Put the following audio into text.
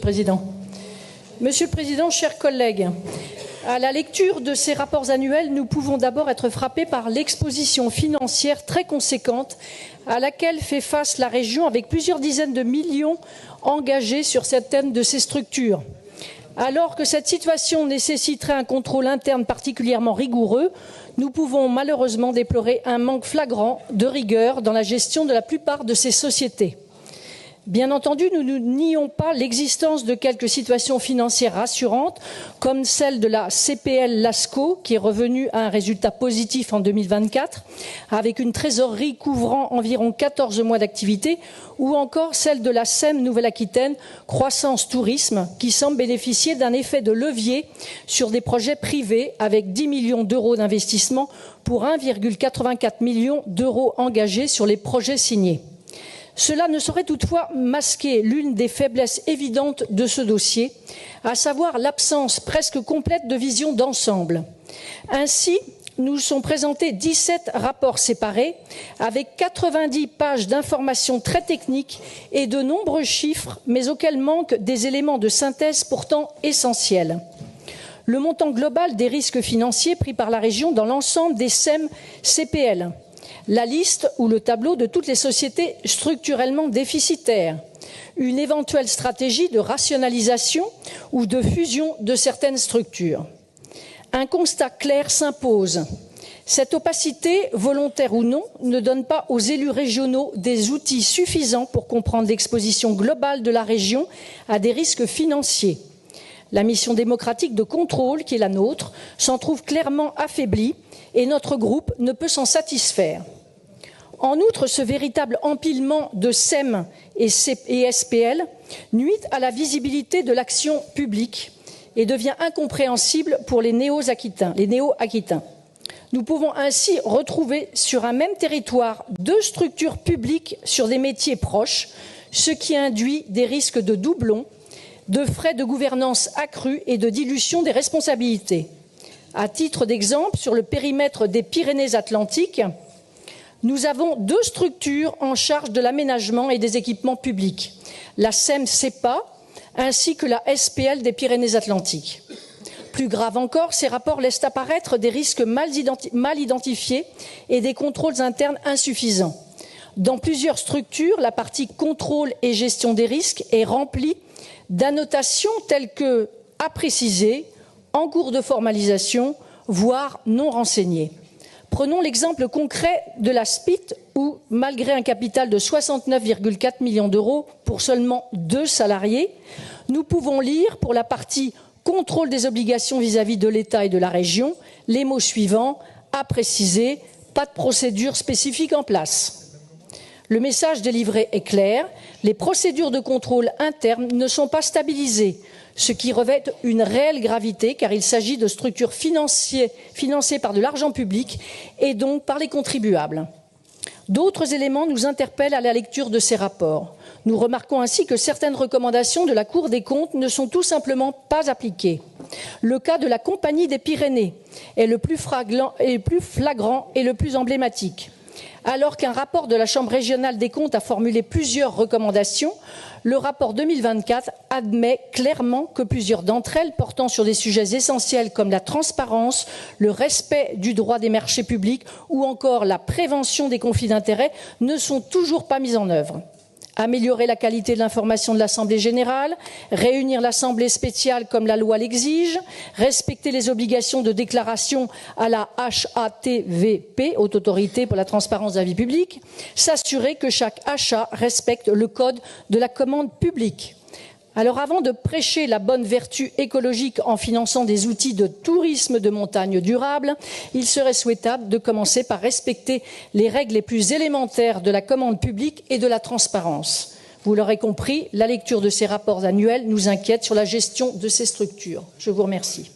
Président. Monsieur le Président, chers collègues, à la lecture de ces rapports annuels, nous pouvons d'abord être frappés par l'exposition financière très conséquente à laquelle fait face la région avec plusieurs dizaines de millions engagés sur certaines de ces structures. Alors que cette situation nécessiterait un contrôle interne particulièrement rigoureux, nous pouvons malheureusement déplorer un manque flagrant de rigueur dans la gestion de la plupart de ces sociétés. Bien entendu, nous ne nions pas l'existence de quelques situations financières rassurantes, comme celle de la CPL Lasco, qui est revenue à un résultat positif en 2024, avec une trésorerie couvrant environ 14 mois d'activité, ou encore celle de la SEM Nouvelle-Aquitaine, Croissance Tourisme, qui semble bénéficier d'un effet de levier sur des projets privés, avec 10 millions d'euros d'investissement pour 1,84 million d'euros engagés sur les projets signés. Cela ne saurait toutefois masquer l'une des faiblesses évidentes de ce dossier, à savoir l'absence presque complète de vision d'ensemble. Ainsi, nous sont présentés 17 rapports séparés, avec 90 pages d'informations très techniques et de nombreux chiffres, mais auxquels manquent des éléments de synthèse pourtant essentiels. Le montant global des risques financiers pris par la région dans l'ensemble des SEM-CPL, la liste ou le tableau de toutes les sociétés structurellement déficitaires, une éventuelle stratégie de rationalisation ou de fusion de certaines structures. Un constat clair s'impose. Cette opacité, volontaire ou non, ne donne pas aux élus régionaux des outils suffisants pour comprendre l'exposition globale de la région à des risques financiers. La mission démocratique de contrôle, qui est la nôtre, s'en trouve clairement affaiblie et notre groupe ne peut s'en satisfaire. En outre, ce véritable empilement de SEM et SPL nuit à la visibilité de l'action publique et devient incompréhensible pour les néo-aquitains. Nous pouvons ainsi retrouver sur un même territoire deux structures publiques sur des métiers proches, ce qui induit des risques de doublons, de frais de gouvernance accrus et de dilution des responsabilités. À titre d'exemple, sur le périmètre des Pyrénées-Atlantiques, nous avons deux structures en charge de l'aménagement et des équipements publics, la SEM-CEPA ainsi que la SPL des Pyrénées-Atlantiques. Plus grave encore, ces rapports laissent apparaître des risques mal identifiés et des contrôles internes insuffisants. Dans plusieurs structures, la partie contrôle et gestion des risques est remplie d'annotations telles que « à préciser », en cours de formalisation, voire non renseignées. Prenons l'exemple concret de la SPIT où, malgré un capital de 69,4 millions d'euros pour seulement 2 salariés, nous pouvons lire pour la partie contrôle des obligations vis-à-vis de l'État et de la région les mots suivants, à préciser, pas de procédure spécifique en place. Le message délivré est clair, les procédures de contrôle interne ne sont pas stabilisées, ce qui revêt une réelle gravité car il s'agit de structures financées par de l'argent public et donc par les contribuables. D'autres éléments nous interpellent à la lecture de ces rapports. Nous remarquons ainsi que certaines recommandations de la Cour des comptes ne sont tout simplement pas appliquées. Le cas de la Compagnie des Pyrénées est le plus flagrant et le plus emblématique. Alors qu'un rapport de la Chambre régionale des comptes a formulé plusieurs recommandations, le rapport 2024 admet clairement que plusieurs d'entre elles, portant sur des sujets essentiels comme la transparence, le respect du droit des marchés publics ou encore la prévention des conflits d'intérêts, ne sont toujours pas mises en œuvre. Améliorer la qualité de l'information de l'Assemblée générale, réunir l'Assemblée spéciale comme la loi l'exige, respecter les obligations de déclaration à la HATVP, Haute Autorité pour la transparence de la vie publique, s'assurer que chaque achat respecte le code de la commande publique. Alors avant de prêcher la bonne vertu écologique en finançant des outils de tourisme de montagne durable, il serait souhaitable de commencer par respecter les règles les plus élémentaires de la commande publique et de la transparence. Vous l'aurez compris, la lecture de ces rapports annuels nous inquiète sur la gestion de ces structures. Je vous remercie.